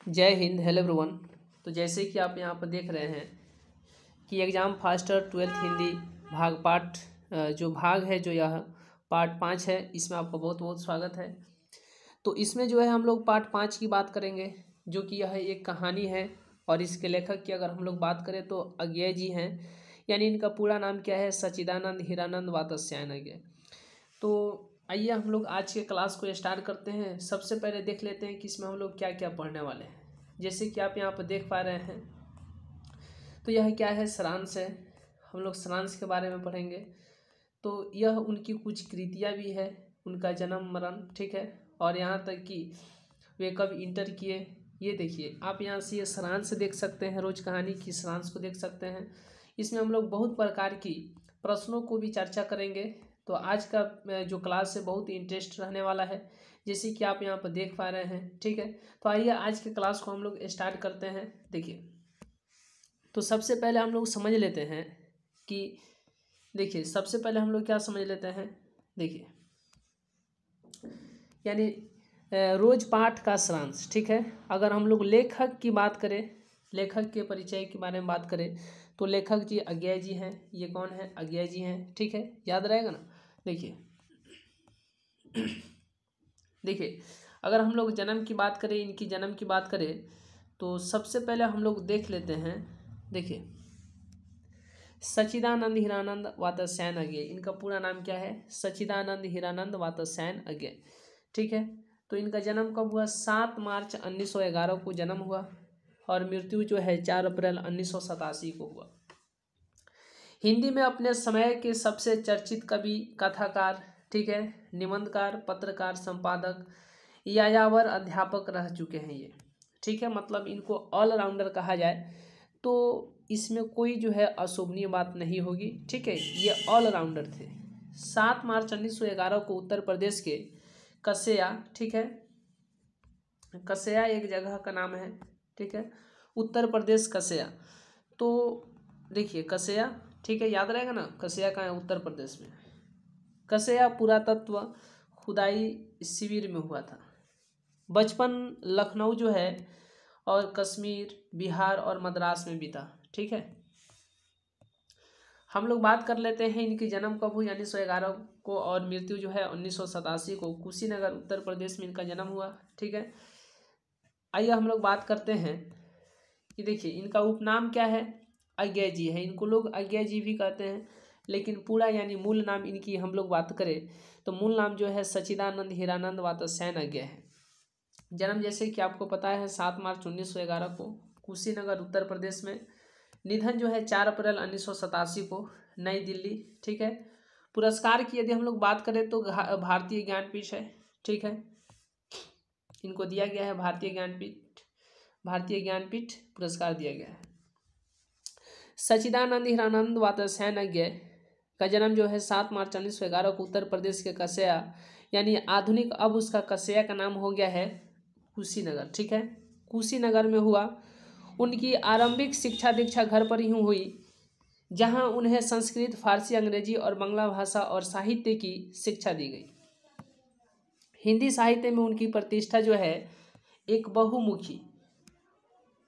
जय Hind, hello everyone. तो जैसे कि आप यहाँ पर देख रहे हैं कि एग्ज़ाम फास्टर 12th हिंदी भाग पाठ जो भाग है, जो यह पार्ट 5 है, इसमें आपका बहुत बहुत स्वागत है। तो इसमें जो है हम लोग पार्ट 5 की बात करेंगे, जो कि यह एक कहानी है। और इसके लेखक की अगर हम लोग बात करें तो अज्ञेय जी हैं, यानी इनका पूरा नाम क्या है, सच्चिदानंद हीरानंद वात्स्यायन अज्ञेय। तो आइए हम लोग आज के क्लास को स्टार्ट करते हैं। सबसे पहले देख लेते हैं कि इसमें हम लोग क्या क्या पढ़ने वाले हैं। जैसे कि आप यहाँ पर देख पा रहे हैं, तो यह क्या है, सारांश है। हम लोग सारांश के बारे में पढ़ेंगे। तो यह उनकी कुछ कृतियाँ भी है, उनका जन्म मरण, ठीक है, और यहाँ तक कि वे कब इंटर किए। ये देखिए, आप यहाँ से ये सारांश देख सकते हैं, रोज कहानी की सारांश को देख सकते हैं। इसमें हम लोग बहुत प्रकार की प्रश्नों को भी चर्चा करेंगे। तो आज का जो क्लास है बहुत ही इंटरेस्ट रहने वाला है, जैसे कि आप यहाँ पर देख पा रहे हैं, ठीक है। तो आइए आज के क्लास को हम लोग स्टार्ट करते हैं। देखिए, तो सबसे पहले हम लोग समझ लेते हैं कि देखिए, सबसे पहले हम लोग क्या समझ लेते हैं। देखिए, यानी रोज पाठ का सारांश, ठीक है। अगर हम लोग लेखक की बात करें, लेखक के परिचय के बारे में बात करें, तो लेखक जी अज्ञेय जी हैं। ये कौन है, अज्ञेय जी हैं, ठीक है, याद रहेगा ना। देखिए देखिए, अगर हम लोग जन्म की बात करें, इनकी जन्म की बात करें, तो सबसे पहले हम लोग देख लेते हैं। देखिए, सच्चिदानंद हीरानंद वात्स्यायन अज्ञेय, इनका पूरा नाम क्या है, सच्चिदानंद हीरानंद वात्स्यायन अज्ञेय, ठीक है। तो इनका जन्म कब हुआ, 7 मार्च 1911 को जन्म हुआ, और मृत्यु जो है 4 अप्रैल 1987 को हुआ। हिंदी में अपने समय के सबसे चर्चित कवि, कथाकार, ठीक है, निबंधकार, पत्रकार, संपादक, यायावर, अध्यापक रह चुके हैं ये, ठीक है। मतलब इनको ऑलराउंडर कहा जाए तो इसमें कोई जो है अशोभनीय बात नहीं होगी, ठीक है। ये ऑलराउंडर थे। 7 मार्च 1911 को उत्तर प्रदेश के कसेया, ठीक है, कसेया एक जगह का नाम है, ठीक है, उत्तर प्रदेश कसेया। तो देखिए कसेया, ठीक है, याद रहेगा ना, कसेया कहाँ है, उत्तर प्रदेश में। कसेया पुरातत्व खुदाई शिविर में हुआ था। बचपन लखनऊ जो है और कश्मीर, बिहार और मद्रास में बीता, ठीक है। हम लोग बात कर लेते हैं इनकी जन्म कब हुई, 1911 को, और मृत्यु जो है 1987 को, कुशीनगर उत्तर प्रदेश में इनका जन्म हुआ, ठीक है। आइए हम लोग बात करते हैं कि देखिए, इनका उपनाम क्या है, अज्ञेय जी है। इनको लोग अज्ञेय जी भी कहते हैं, लेकिन पूरा यानी मूल नाम इनकी हम लोग बात करें तो मूल नाम जो है सच्चिदानंद हीरानंद वात्स्यायन अज्ञेय है। जन्म जैसे कि आपको पता है 7 मार्च 1911 को, कुशीनगर उत्तर प्रदेश में। निधन जो है 4 अप्रैल 1987 को, नई दिल्ली, ठीक है। पुरस्कार की यदि हम लोग बात करें तो भारतीय ज्ञानपीठ है, ठीक है, इनको दिया गया है भारतीय ज्ञानपीठ पुरस्कार दिया गया है। सच्चिदानंद हीरानंद वात्स्यायन अज्ञेय का जन्म जो है 7 मार्च 1911 को उत्तर प्रदेश के कसेया, यानी आधुनिक अब उसका कसेया का नाम हो गया है कुशीनगर, ठीक है, कुशीनगर में हुआ। उनकी आरंभिक शिक्षा दीक्षा घर पर ही हुई, जहां उन्हें संस्कृत, फारसी, अंग्रेजी और बांग्ला भाषा और साहित्य की शिक्षा दी गई। हिंदी साहित्य में उनकी प्रतिष्ठा जो है एक बहुमुखी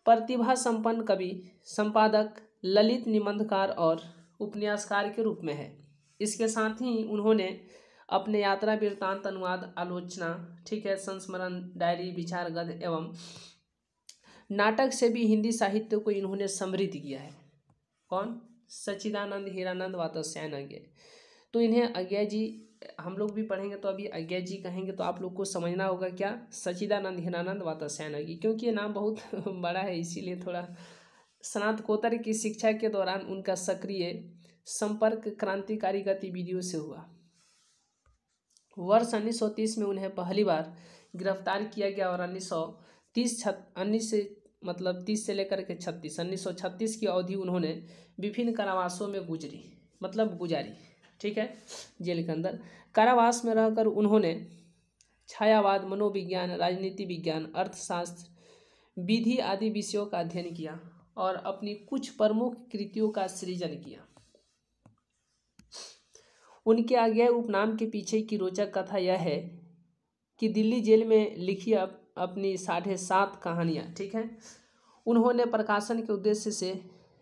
प्रतिभा संपन्न कवि, संपादक, ललित निबंधकार और उपन्यासकार के रूप में है। इसके साथ ही उन्होंने अपने यात्रा वृत्तांत, अनुवाद, आलोचना, ठीक है, संस्मरण, डायरी, विचार गद्य एवं नाटक से भी हिंदी साहित्य को इन्होंने समृद्ध किया है। कौन, सच्चिदानंद हीरानंद वात्स्यायन अज्ञेय। तो इन्हें अज्ञेय जी हम लोग भी पढ़ेंगे, तो अभी अज्ञेय जी कहेंगे तो आप लोग को समझना होगा क्या, सच्चिदानंद हीरानंद वात्स्यायन अज्ञेय, क्योंकि ये नाम बहुत बड़ा है, इसीलिए थोड़ा। स्नातकोत्तर की शिक्षा के दौरान उनका सक्रिय संपर्क क्रांतिकारी गतिविधियों से हुआ। वर्ष 1930 में उन्हें पहली बार गिरफ्तार किया गया और 1930 से लेकर के 1936 की अवधि उन्होंने विभिन्न कारावासों में गुजारी, ठीक है, जेल के अंदर। कारावास में रहकर उन्होंने छायावाद, मनोविज्ञान, राजनीति विज्ञान, अर्थशास्त्र, विधि आदि विषयों का अध्ययन किया और अपनी कुछ प्रमुख कृतियों का सृजन किया। उनके अज्ञेय उपनाम के पीछे की रोचक कथा यह है कि दिल्ली जेल में लिखी अपनी 7.5 कहानियाँ, ठीक है, उन्होंने प्रकाशन के उद्देश्य से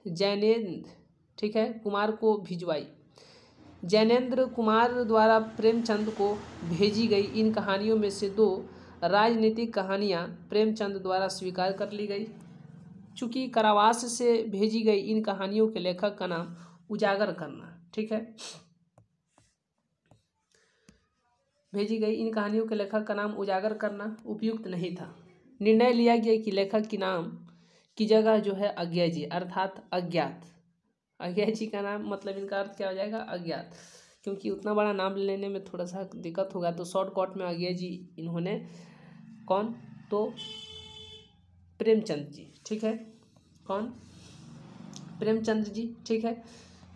जैनेन्द्र, ठीक है, कुमार को भिजवाई। जैनेन्द्र कुमार द्वारा प्रेमचंद को भेजी गई इन कहानियों में से 2 राजनीतिक कहानियाँ प्रेमचंद द्वारा स्वीकार कर ली गई। चूँकि कारावास से भेजी गई इन कहानियों के लेखक का नाम उजागर करना, ठीक है, भेजी गई इन कहानियों के लेखक का नाम उजागर करना उपयुक्त नहीं था। निर्णय लिया गया कि लेखक के नाम की जगह जो है अज्ञेय जी अर्थात अज्ञात, अज्ञेय जी का नाम मतलब इनका अर्थ क्या हो जाएगा, अज्ञात, क्योंकि उतना बड़ा नाम लेने में थोड़ा सा दिक्कत होगा, तो शॉर्टकट में अज्ञेय जी इन्होंने, कौन, तो प्रेमचंद जी, ठीक है, कौन, प्रेमचंद जी, ठीक है,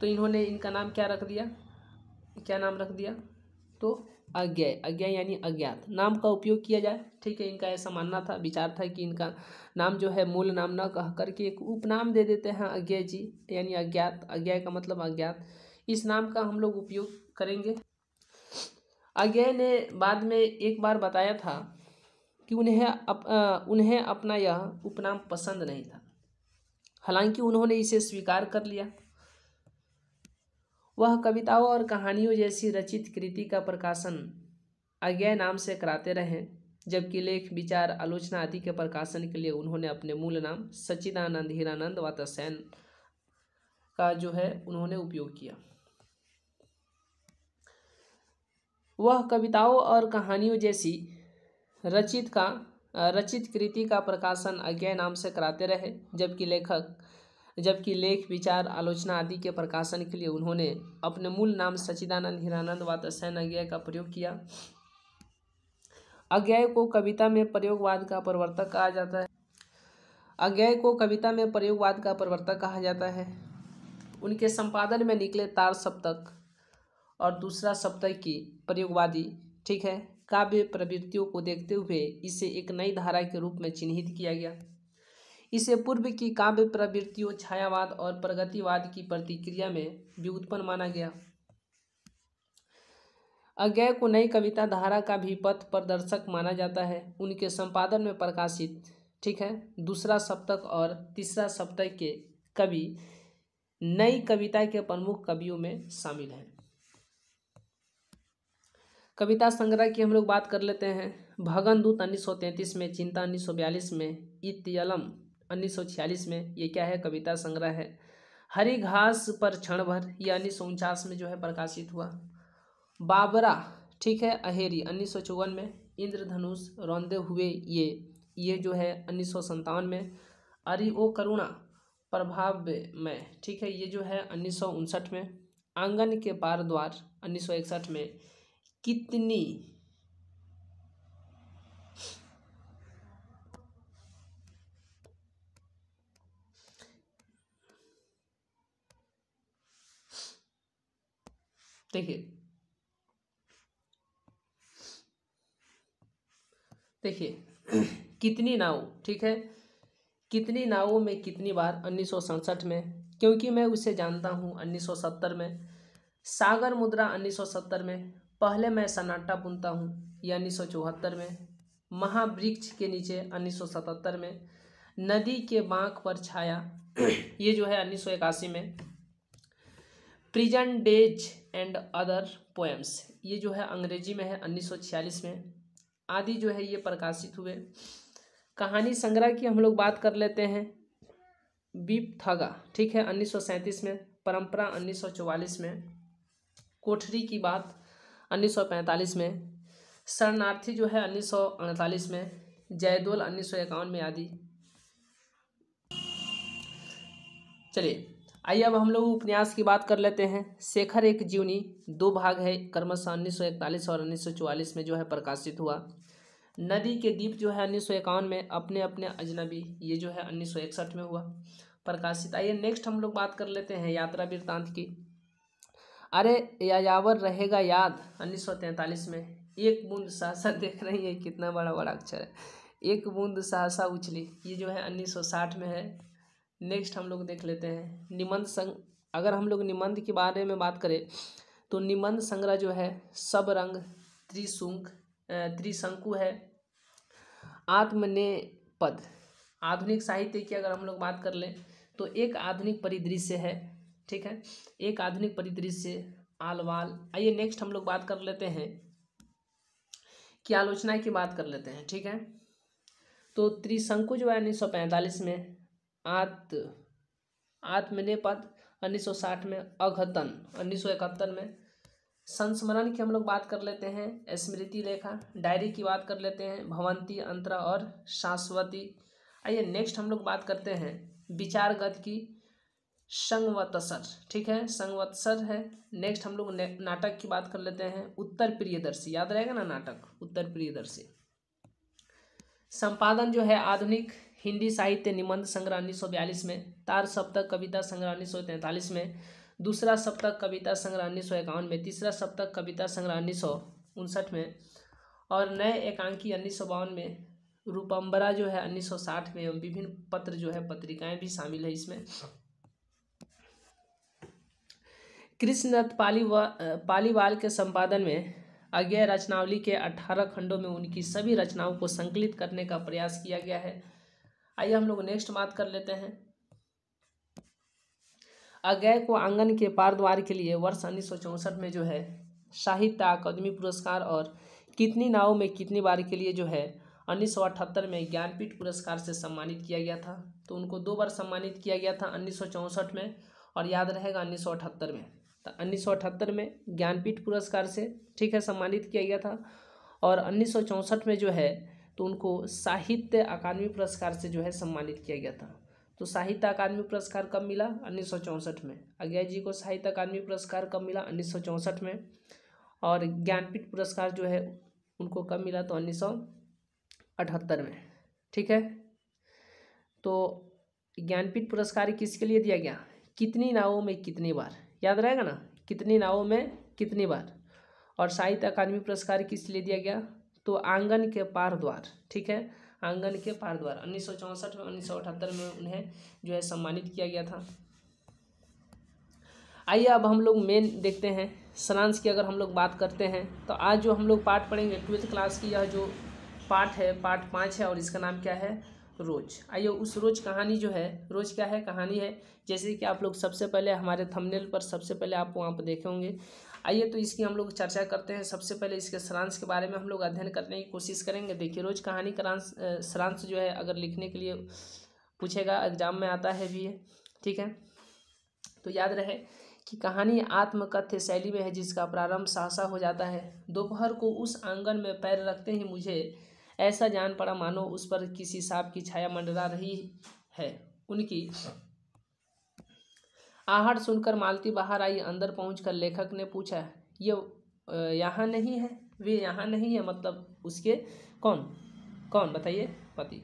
तो इन्होंने इनका नाम क्या रख दिया, क्या नाम रख दिया, तो अज्ञेय, अज्ञेय यानी अज्ञात नाम का उपयोग किया जाए, ठीक है। इनका ऐसा मानना था, विचार था कि इनका नाम जो है मूल नाम न कह करके एक उपनाम दे देते हैं अज्ञेय जी यानी अज्ञात, अज्ञेय का मतलब अज्ञात, इस नाम का हम लोग उपयोग करेंगे। अज्ञेय ने बाद में एक बार बताया था कि उन्हें अपना यह उपनाम पसंद नहीं था, हालांकि उन्होंने इसे स्वीकार कर लिया। वह कविताओं और कहानियों जैसी रचित कृति का प्रकाशन अज्ञेय नाम से कराते रहे, जबकि लेख, विचार, आलोचना आदि के प्रकाशन के लिए उन्होंने अपने मूल नाम सच्चिदानंद हीरानंद वात्स्यायन का जो है उन्होंने उपयोग किया। वह कविताओं और कहानियों जैसी रचित कृति का प्रकाशन अज्ञेय नाम से कराते रहे, जबकि लेख, विचार, आलोचना आदि के प्रकाशन के लिए उन्होंने अपने मूल नाम सच्चिदानंद हीरानंद वात्स्यायन अज्ञेय का प्रयोग किया। अज्ञेय को कविता में प्रयोगवाद का प्रवर्तक कहा जाता है। अज्ञेय को कविता में प्रयोगवाद का प्रवर्तक कहा जाता है। उनके संपादन में निकले तार सप्तक और दूसरा सप्तक की प्रयोगवादी, ठीक है, काव्य प्रवृत्तियों को देखते हुए इसे एक नई धारा के रूप में चिन्हित किया गया। इसे पूर्व की काव्य प्रवृत्तियों, छायावाद और प्रगतिवाद की प्रतिक्रिया में व्युत्पन्न माना गया। अज्ञेय को नई कविता धारा का भी पथ प्रदर्शक माना जाता है। उनके संपादन में प्रकाशित, ठीक है, दूसरा सप्तक और तीसरा सप्तक के कवि नई कविता के प्रमुख कवियों में शामिल हैं। कविता संग्रह की हम लोग बात कर लेते हैं। भगनदूत 1933 में, चिंता 1942 में, इत्यलम 1946 में, ये क्या है, कविता संग्रह है। हरी घास पर क्षण भर, ये 1949 में जो है प्रकाशित हुआ। बाबरा, ठीक है, अहेरी 1954 में। इंद्रधनुष, रौंदे हुए, ये जो है 1957 में। अरि ओ करुणा प्रभाव में, ठीक है, ये जो है 1959 में। आंगन के पार द्वार 1961 में। कितनी, देखिए कितनी नाव, ठीक है, कितनी नावों में कितनी बार 1967 में। क्योंकि मैं उसे जानता हूँ 1970 में। सागर मुद्रा 1970 में। पहले मैं सन्नाटा बुनता हूँ, ये 1974 में। महावृक्ष के नीचे 1977 में। नदी के बांक पर छाया, ये जो है 1981 में। Prison days and other poems, ये जो है अंग्रेजी में है 1946 में। आदि जो है ये प्रकाशित हुए। कहानी संग्रह की हम लोग बात कर लेते हैं। बीपथगा, ठीक है, 1937 में। परंपरा 1944 में। कोठरी की बात 1945 में। शरणार्थी जो है 1948 में। जयदोल 1951 में आदि। चलिए आइए अब हम लोग उपन्यास की बात कर लेते हैं। शेखर एक जीवनी 2 भाग है, क्रमशः 1941 और 1944 में जो है प्रकाशित हुआ। नदी के दीप जो है 1951 में। अपने अपने अजनबी, ये जो है 1961 में हुआ प्रकाशित। आइए नेक्स्ट हम लोग बात कर लेते हैं यात्रा वृत्तांत की। अरे यायावर रहेगा याद 1943 में। एक बूंद सहसा, देख रही है कितना बड़ा बड़ा अक्षर है, एक बूंद सहसा उछली, ये जो है 1960 में है। नेक्स्ट हम लोग देख लेते हैं निबंध संग। अगर हम लोग निबंध के बारे में बात करें तो निबंध संग्रह जो है सब रंग त्रिशंकु है। आत्मनेपद। आधुनिक साहित्य की अगर हम लोग बात कर लें तो एक आधुनिक परिदृश्य है, ठीक है, एक आधुनिक परिदृश्य आलवाल। आइए नेक्स्ट हम लोग बात कर लेते हैं कि आलोचना की बात कर लेते हैं, ठीक है। तो त्रिशंकु जो है 1945 में, आत्मनेपद 1960 में, अघतन 1971 में। संस्मरण की हम लोग बात कर लेते हैं, स्मृति लेखा। डायरी की बात कर लेते हैं, भवंती, अंतरा और शाश्वती। आइए नेक्स्ट हम लोग बात करते हैं विचारगत की, संवत्सर, ठीक है, संवत्सर है। नेक्स्ट हम लोग नाटक की बात कर लेते हैं, उत्तर प्रियदर्शी, याद रहेगा ना नाटक, उत्तर प्रियदर्शी। संपादन जो है आधुनिक हिंदी साहित्य निबंध संग्रह 1942 में, तार सप्तक कविता संग्रह 1943 में, दूसरा सप्तक कविता संग्रह 1951 में, तीसरा सप्तक कविता संग्रह 1959 में, और नए एकांकी 1952 में, रूपम्बरा जो है 1960 में, एवं विभिन्न पत्र जो है पत्रिकाएं भी शामिल है इसमें। कृष्णदत्त पालीवाल के संपादन में अज्ञेय रचनावली के 18 खंडों में उनकी सभी रचनाओं को संकलित करने का प्रयास किया गया है। आइए हम लोग नेक्स्ट बात कर लेते हैं। अज्ञेय को आंगन के पार द्वार के लिए वर्ष 1964 में जो है साहित्य अकादमी पुरस्कार, और कितनी नावों में कितनी बार के लिए जो है 1978 में ज्ञानपीठ पुरस्कार से सम्मानित किया गया था। तो उनको 2 बार सम्मानित किया गया था, 1964 में और याद रहेगा 1978 में। तो 1978 में ज्ञानपीठ पुरस्कार से, ठीक है, सम्मानित किया गया था, और 1964 में जो है तो उनको साहित्य अकादमी पुरस्कार से जो है सम्मानित किया गया था। तो साहित्य अकादमी पुरस्कार कब मिला? 1964 में। अज्ञेय जी को साहित्य अकादमी पुरस्कार कब मिला? 1964 में। और ज्ञानपीठ पुरस्कार जो है उनको कब मिला? तो 1978 में, ठीक है। तो ज्ञानपीठ पुरस्कार किसके लिए दिया गया? कितनी नावों में कितनी बार, याद रहेगा ना, कितनी नावों में कितनी बार। और साहित्य अकादमी पुरस्कार किस लिए दिया गया? तो आंगन के पार द्वार, ठीक है, आंगन के पार द्वार 1964 में, 1978 में उन्हें जो है सम्मानित किया गया था। आइए अब हम लोग मेन देखते हैं सारांश की। अगर हम लोग बात करते हैं तो आज जो हम लोग पाठ पढ़ेंगे 12th क्लास की, यह जो पाठ है पाठ 5 है, और इसका नाम क्या है? रोज। आइए उस रोज कहानी जो है, रोज क्या है? कहानी है। जैसे कि आप लोग सबसे पहले हमारे थंबनेल पर सबसे पहले आप वहाँ पर देखे होंगे। आइए तो इसकी हम लोग चर्चा करते हैं। सबसे पहले इसके सारांश के बारे में हम लोग अध्ययन करने की कोशिश करेंगे। देखिए रोज कहानी का सारांश जो है अगर लिखने के लिए पूछेगा, एग्जाम में आता है भी है, ठीक है। तो याद रहे कि कहानी आत्मकथ्य शैली में है, जिसका प्रारंभ सहसा हो जाता है। दोपहर को उस आंगन में पैर रखते ही मुझे ऐसा जान पड़ा मानो उस पर किसी सांप की छाया मंडरा रही है। उनकी आहट सुनकर मालती बाहर आई। अंदर पहुंचकर लेखक ने पूछा, ये यहाँ नहीं है? वे यहाँ नहीं है मतलब उसके कौन कौन बताइए? पति।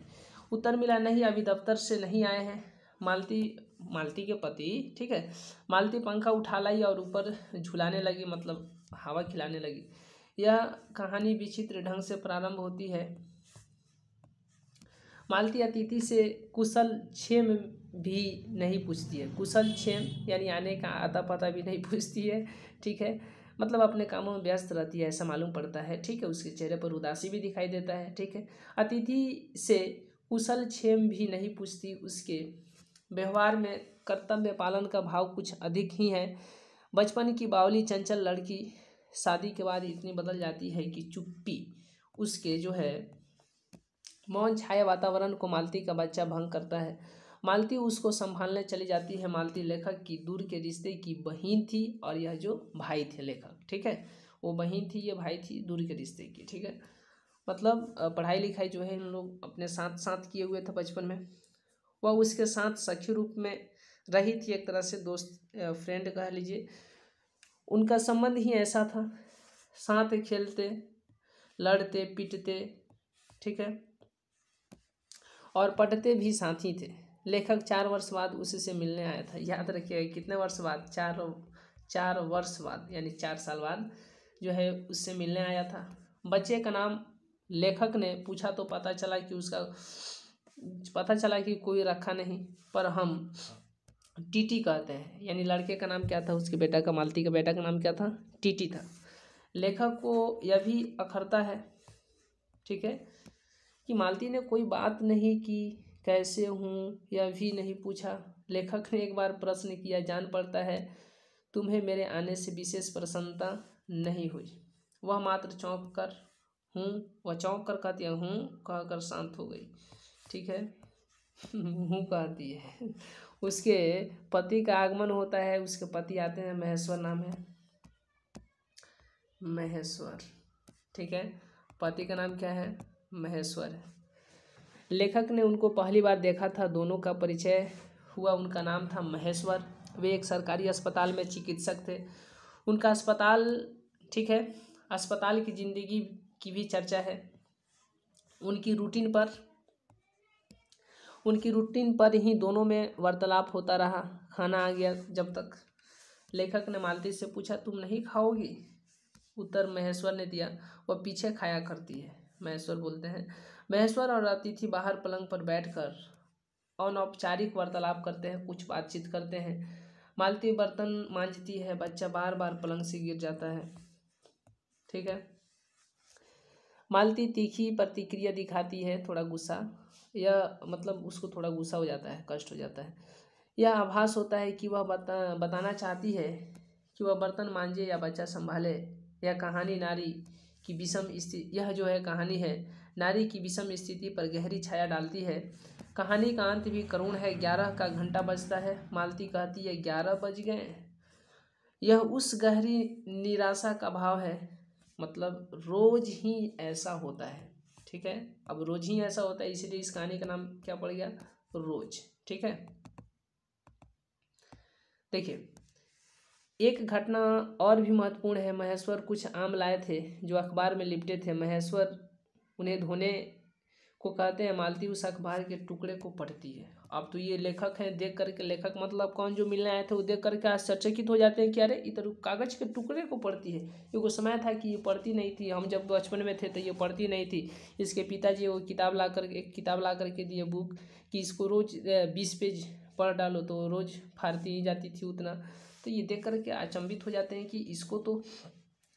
उत्तर मिला, नहीं, अभी दफ्तर से नहीं आए हैं। मालती के पति, ठीक है। मालती पंखा उठा लाई और ऊपर झुलाने लगी, मतलब हवा खिलाने लगी। यह कहानी विचित्र ढंग से प्रारंभ होती है। मालती अतिथि से कुशल क्षेम भी नहीं पूछती है। कुशल क्षेम यानी आने का आता पता भी नहीं पूछती है, ठीक है। मतलब अपने कामों में व्यस्त रहती है, ऐसा मालूम पड़ता है, ठीक है। उसके चेहरे पर उदासी भी दिखाई देता है, ठीक है। अतिथि से कुशल क्षेम भी नहीं पूछती। उसके व्यवहार में कर्तव्य पालन का भाव कुछ अधिक ही है। बचपन की बावली चंचल लड़की शादी के बाद इतनी बदल जाती है कि चुप्पी उसके जो है मौन छाया वातावरण को मालती का बच्चा भंग करता है। मालती उसको संभालने चली जाती है। मालती लेखक की दूर के रिश्ते की बहन थी, और यह जो भाई थे लेखक, ठीक है, वो बहन थी, ये भाई थी, दूर के रिश्ते की, ठीक है। मतलब पढ़ाई लिखाई जो है इन लोग अपने साथ साथ किए हुए थे बचपन में। वह उसके साथ सखी रूप में रही थी, एक तरह से दोस्त, फ्रेंड कह लीजिए। उनका संबंध ही ऐसा था, साथ खेलते, लड़ते, पीटते, ठीक है, और पढ़ते भी साथ ही थे। लेखक 4 वर्ष बाद उससे मिलने आया था। याद रखिएगा कितने वर्ष बाद? 4 वर्ष बाद, यानी 4 साल बाद जो है उससे मिलने आया था। बच्चे का नाम लेखक ने पूछा तो पता चला कि कोई रखा नहीं, पर हम टीटी कहते हैं। यानी लड़के का नाम क्या था? उसके बेटा का, मालती का बेटा का नाम क्या था? टीटी था। लेखक को यह भी अखरता है, ठीक है, कि मालती ने कोई बात नहीं की, कैसे हूँ यह भी नहीं पूछा। लेखक ने एक बार प्रश्न किया, जान पड़ता है तुम्हें मेरे आने से विशेष प्रसन्नता नहीं हुई। वह मात्र चौंक कर कहती है हूँ कहकर शांत हो गई। ठीक है, हूँ कहती है। उसके पति का आगमन होता है, उसके पति आते हैं, महेश्वर नाम है, महेश्वर। ठीक है, पति का नाम क्या है, महेश्वर है। लेखक ने उनको पहली बार देखा था, दोनों का परिचय हुआ। उनका नाम था महेश्वर। वे एक सरकारी अस्पताल में चिकित्सक थे। उनका अस्पताल, ठीक है, अस्पताल की ज़िंदगी की भी चर्चा है। उनकी रूटीन पर ही दोनों में वार्तालाप होता रहा। खाना आ गया जब तक लेखक ने मालती से पूछा, तुम नहीं खाओगी? उत्तर महेश्वर ने दिया, वह पीछे खाया करती है। महेश्वर बोलते हैं, महेश्वर और अतिथि बाहर पलंग पर बैठकर अनौपचारिक वार्तालाप करते हैं, कुछ बातचीत करते हैं। मालती बर्तन मांजती है, बच्चा बार बार पलंग से गिर जाता है। ठीक है, मालती तीखी प्रतिक्रिया दिखाती है, थोड़ा गुस्सा, यह मतलब उसको थोड़ा गुस्सा हो जाता है, कष्ट हो जाता है। यह आभास होता है कि वह बताना चाहती है कि वह बर्तन मांजे या बच्चा संभाले। यह कहानी कहानी है नारी की विषम स्थिति पर गहरी छाया डालती है। कहानी का अंत भी करुण है। 11 का घंटा बजता है। मालती कहती है, 11 बज गए। यह उस गहरी निराशा का भाव है, मतलब रोज ही ऐसा होता है। ठीक है, अब रोज ही ऐसा होता है, इसीलिए इस कहानी का नाम क्या पड़ गया, रोज। ठीक है, देखिए एक घटना और भी महत्वपूर्ण है। महेश्वर कुछ आम लाए थे जो अखबार में लिपटे थे। महेश्वर उन्हें धोने को कहते हैं। मालती उस अखबार के टुकड़े को पढ़ती है। अब तो ये लेखक हैं, देख करके, लेखक मतलब कौन, जो मिलने आए थे, वो देख करके आश्चर्यचकित हो जाते हैं कि अरे इधर कागज के टुकड़े को पढ़ती है। ये समय था कि ये पढ़ती नहीं थी, हम जब बचपन में थे तो ये पढ़ती नहीं थी। इसके पिताजी वो किताब ला करके दिए, बुक, कि इसको रोज 20 पेज पढ़ डालो, तो रोज फाड़ती ही जाती थी उतना। तो ये देख करके अचंभित हो जाते हैं कि इसको तो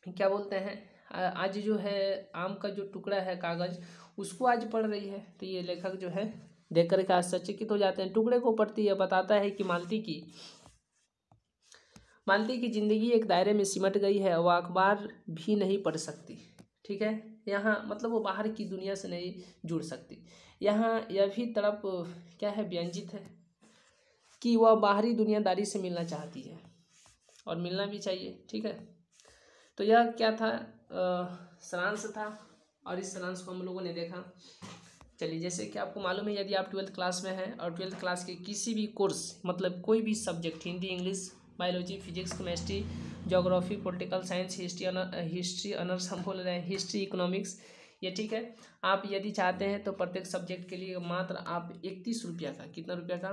क्या बोलते हैं, आज जो है आम का जो टुकड़ा है कागज, उसको आज पढ़ रही है। तो ये लेखक जो है देख करके आश्चर्यचकित हो जाते हैं। टुकड़े को पढ़ती है, बताता है कि मालती की जिंदगी एक दायरे में सिमट गई है, वह अखबार भी नहीं पढ़ सकती। ठीक है, यहाँ मतलब वो बाहर की दुनिया से नहीं जुड़ सकती। यहाँ यह भी तड़प क्या है, व्यंजित है कि वह बाहरी दुनियादारी से मिलना चाहती है, और मिलना भी चाहिए। ठीक है, तो यह क्या था, सारांश था, और इस सारांश को हम लोगों ने देखा। चलिए, जैसे कि आपको मालूम है, यदि आप 12th क्लास में हैं और 12th क्लास के किसी भी कोर्स, मतलब कोई भी subject, Hindi, English, biology, physics, chemistry, geography, political science, history honours हम बोल रहे हैं, हिस्ट्री, इकोनॉमिक्स, ये ठीक है, आप यदि चाहते हैं तो प्रत्येक सब्जेक्ट के लिए मात्र आप 31 रुपया का, कितना रुपया का,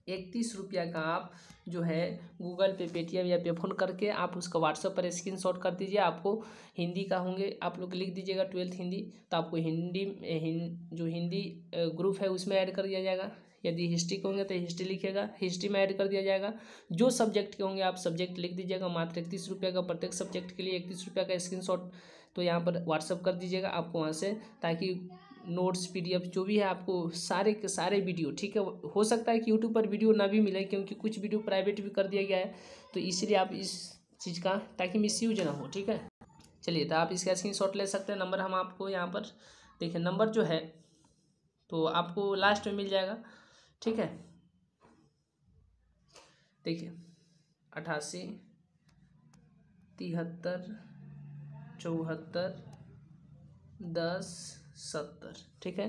31 रुपया का आप जो है गूगल पे, पेटीएम या पेफोन करके आप उसका व्हाट्सएप पर स्क्रीनशॉट कर दीजिए। आपको हिंदी का होंगे, आप लोग लिख दीजिएगा 12th हिंदी, तो आपको जो हिंदी ग्रुप है उसमें ऐड कर दिया जाएगा। यदि हिस्ट्री के होंगे तो हिस्ट्री लिखिएगा, हिस्ट्री में ऐड कर दिया जाएगा। जो सब्जेक्ट के होंगे आप सब्जेक्ट लिख दीजिएगा। मात्र 31 रुपये का, प्रत्येक सब्जेक्ट के लिए 31 रुपये का स्क्रीनशॉट तो यहाँ पर व्हाट्सएप कर दीजिएगा आपको वहाँ से, ताकि नोट्स, पीडीएफ जो भी है आपको सारे के सारे वीडियो, ठीक है, हो सकता है कि यूट्यूब पर वीडियो ना भी मिले, क्योंकि कुछ वीडियो प्राइवेट भी कर दिया गया है, तो इसलिए आप इस चीज़ का, ताकि मिसयूज ना हो। ठीक है, चलिए, तो आप इसका स्क्रीनशॉट ले सकते हैं। नंबर हम आपको यहाँ पर देखिए, नंबर जो है तो आपको लास्ट में मिल जाएगा। ठीक है, देखिए 88 73 74 10 70। ठीक है,